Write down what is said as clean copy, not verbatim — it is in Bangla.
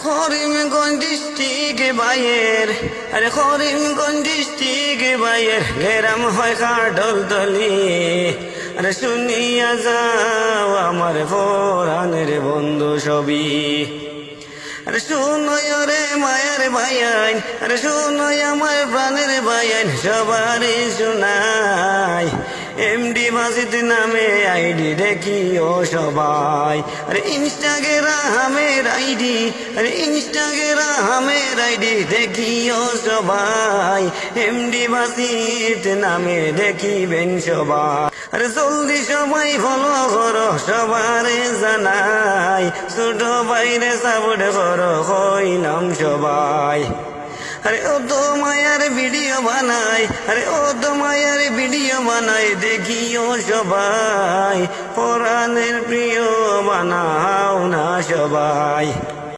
করিমগঞ্জ ডিস্ট্রিক্ট বাইয়ের, আরে করিমগঞ্জ ডিস্ট্রিক্ট বাইয়ের গেরাম হয় কাঠলতলি। আরে শুনিয়া যাও আমার পরাণের বন্ধু ছবি। আরে শুনয় রে মায়ের ভাইয়াইন, আরে শুনয় আমার প্রাণের ভাইয়াইন, সবারই শোনাই এমডি বাসিত নামে আইডি দেখিও সবাই। আরে ইনস্টাগ্রামের আইডি, আরে ইনস্টাগ্রামের আইডি দেখিও সবাই, এমডি বাসিত নামে দেখিবেন সবাই। আরে জলদি সবাই ফলো করো, সবারে জানাই, ছোট বাইরে সাপোর্ট করো কইলাম সবাই। আরে ও তো মায়ার ভিডিও বানাই, আরে ও তো মায়ার ভিডিও বানাই দেখিও সবাই, পরাণের প্রিয় বানাও না সবাই।